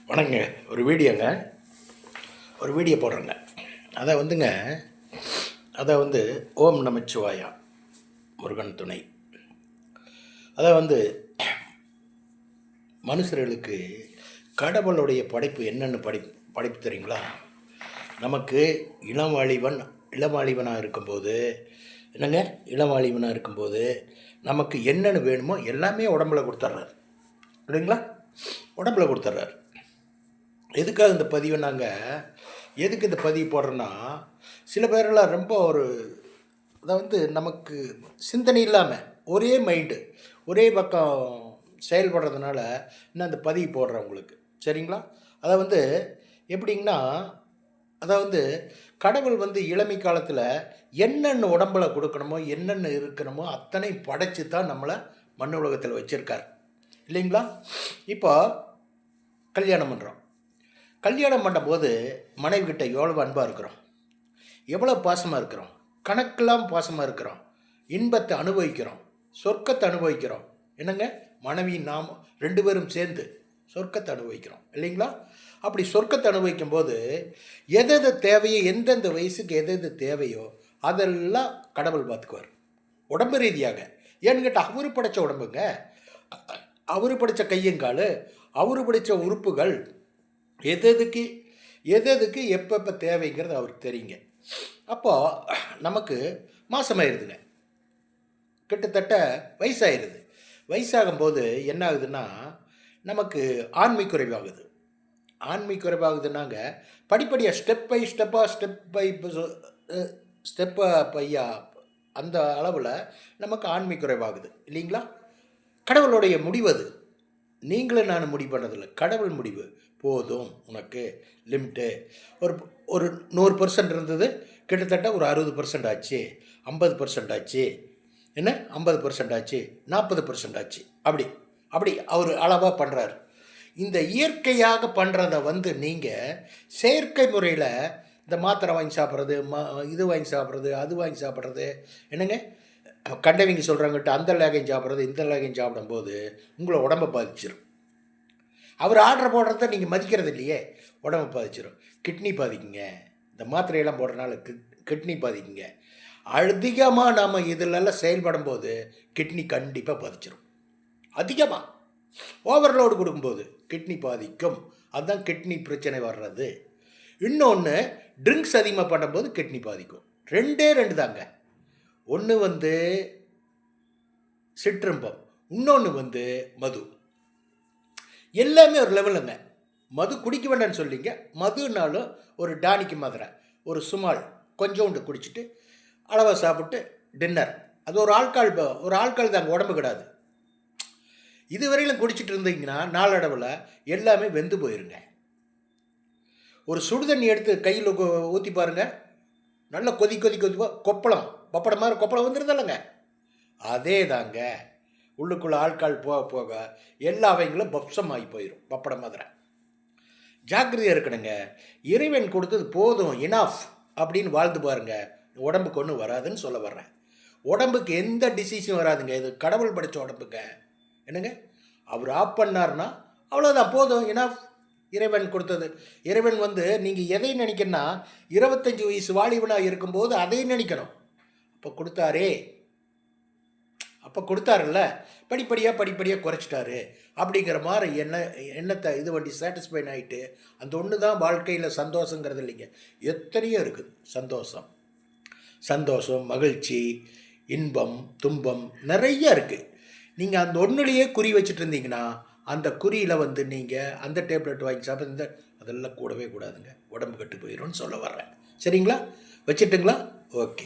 வணங்க. ஒரு வீடியோ போடுறேங்க. அதை வந்து ஓம் நமச்சிவாயா முருகன் துணை. மனுஷர்களுக்கு கடவுளுடைய படைப்பு என்னென்னு படைப்பு தெரியுங்களா? நமக்கு இளவாளிவனாக இருக்கும்போது நமக்கு என்னென்னு வேணுமோ எல்லாமே உடம்புல கொடுத்துட்றாரு இல்லைங்களா? உடம்புல கொடுத்துட்றாரு. எதுக்காக இந்த பதிவை எதுக்கு இந்த பதிவு போடுறோன்னா, சில பேரெல்லாம் ரொம்ப நமக்கு சிந்தனை இல்லாமல் ஒரே மைண்டு ஒரே பக்கம் செயல்படுறதுனால நான் அந்த பதிவு போடுறேன் உங்களுக்கு. சரிங்களா? எப்படிங்கன்னா, கடவுள் இளமை காலத்தில் என்னென்ன உடம்புல கொடுக்கணுமோ என்னென்ன இருக்கணுமோ அத்தனை படைச்சு தான் நம்மளை மண் உலகத்தில் வச்சுருக்கார் இல்லைங்களா? இப்போ கல்யாணம் பண்ணுறோம். கல்யாணம் பண்ணும்போது மனைவி கிட்ட எவ்வளோ அன்பாக இருக்கிறோம், எவ்வளோ பாசமாக இருக்கிறோம், கணக்கெல்லாம் பாசமாக இருக்கிறோம், இன்பத்தை அனுபவிக்கிறோம், சொர்க்கத்தை அனுபவிக்கிறோம். என்னங்க, மனைவி நாம் 2 பேரும் சேர்ந்து சொர்க்கத்தை அனுபவிக்கிறோம் இல்லைங்களா? அப்படி சொர்க்கத்தை அனுபவிக்கும் போது எது தேவையோ, எந்தெந்த வயசுக்கு எது தேவையோ அதெல்லாம் கடவுள் பார்த்துக்குவார் உடம்பு ரீதியாக. ஏன்னு கேட்டால் அவரு படைத்த உடம்புங்க, அவரு படைத்த கையங்கால், அவரு படைத்த உறுப்புகள் எதுக்கு எப்போ தேவைங்கிறது அவருக்கு தெரியுங்க. அப்போது நமக்கு மாதமாயிருதுங்க, கிட்டத்தட்ட வயசாகிடுது. வயசாகும்போது என்ன ஆகுதுன்னா, நமக்கு ஆண்மை குறைவாகுதுன்னாங்க படிப்படியாக ஸ்டெப் பையா அந்த அளவில் நமக்கு ஆண்மை குறைவாகுது இல்லைங்களா? கடவுளுடைய முடிவு அது. நீங்களும் நான் முடிவு பண்ணதில்லை, கடவுள் முடிவு. போதும், உனக்கு லிமிட்டு ஒரு 100% இருந்தது, கிட்டத்தட்ட ஒரு 60% ஆச்சு, 50% ஆச்சு, என்ன 50% ஆச்சு, 40% ஆச்சு. அப்படி அவர் அளவாக பண்ணுறாரு. இந்த இயற்கையாக பண்ணுறதை நீங்கள் செயற்கை முறையில் இந்த மாத்திரை வாங்கி சாப்பிட்றது, இது வாங்கி சாப்பிட்றது, அது வாங்கி சாப்பிட்றது, என்னங்க கண்டவங்க சொல்கிறாங்கட்டு அந்த லேகையும் சாப்பிட்றது, இந்த லேகையும் சாப்பிடும்போது உங்களை உடம்பை பாதிச்சிடும். அவர் ஆர்டர் போடுறத நீங்கள் மதிக்கிறது இல்லையே, உடம்பை பாதிச்சிடும். கிட்னி பாதிக்குங்க, இந்த மாத்திரையெல்லாம் போடுறதுனால கிட்னி பாதிக்குங்க. அதிகமாக நாம் இதிலெல்லாம் செயல்படும் போது கிட்னி கண்டிப்பாக பாதிச்சிடும். அதிகமாக ஓவர்லோடு கொடுக்கும்போது கிட்னி பாதிக்கும். அதுதான் கிட்னி பிரச்சனை வர்றது. இன்னொன்று, ட்ரிங்க்ஸ் அதிகமாக பண்ணும்போது கிட்னி பாதிக்கும். 2 தாங்க. ஒன்று சிற்றின்பம், இன்னொன்று மது. எல்லாமே ஒரு லெவலுங்க. மது குடிக்க வேண்டாம்னு சொல்லிங்க, மதுனாலும் ஒரு டானிக்கு மாத்திரை, ஒரு சுமால் கொஞ்சோண்டு குடிச்சிட்டு அளவாக சாப்பிட்டு டின்னர். அது ஒரு ஆள்கால் தாங்க, உடம்பு கிடாது. இதுவரையிலும் குடிச்சிட்டு இருந்தீங்கன்னா நாளடைவில் எல்லாமே வெந்து போயிருங்க. ஒரு சுடுதண்ணி எடுத்து கையில் ஊற்றி பாருங்கள், நல்லா கொதி பப்படம் மாதிரி கொப்பளம் வந்துருதில்லைங்க, அதே தாங்க. உள்ளுக்குள்ளே ஆள்கால் போக எல்லா அவைங்களும் பப்சமாகி போயிடும், பப்படம் மாதிரி. ஜாக்கிரதையாக இருக்கணுங்க. இறைவன் கொடுத்தது போதும், இனாஃப் அப்படின்னு வாழ்ந்து பாருங்க, உடம்புக்கு ஒன்றும் வராதுன்னு சொல்ல வர்றேன். உடம்புக்கு எந்த டிசீஸும் வராதுங்க. இது கடவுள் படைத்த உடம்புங்க. என்னங்க, அவர் ஆஃப் பண்ணார்னா அவ்வளோதான், போதும், இனாஃப். இறைவன் கொடுத்தது. இறைவன் நீங்கள் எதை நினைக்கணும்னா 25 வயசு வாலிபனாக இருக்கும்போது அதை நினைக்கணும். அப்போ கொடுத்தாருல்ல, படிப்படியாக குறைச்சிட்டாரு அப்படிங்கிற மாதிரி எண்ணத்தை சாட்டிஸ்ஃபைன் ஆகிட்டு அந்த ஒன்று தான் வாழ்க்கையில் சந்தோஷங்கிறது இல்லைங்க. எத்தனையோ இருக்குது சந்தோஷம், மகிழ்ச்சி, இன்பம், துன்பம் நிறைய இருக்குது. நீங்கள் அந்த ஒன்றுலையே குறி வச்சுட்டு இருந்தீங்கன்னா அந்த குறியில் நீங்கள் அந்த டேப்லெட் வாங்கி சாப்பிட்டு அதெல்லாம் கூடவே கூடாதுங்க, உடம்பு கெட்டு போயிடும்னு சொல்ல வர்றேன். சரிங்களா? வச்சுட்டுங்களா? ஓகே.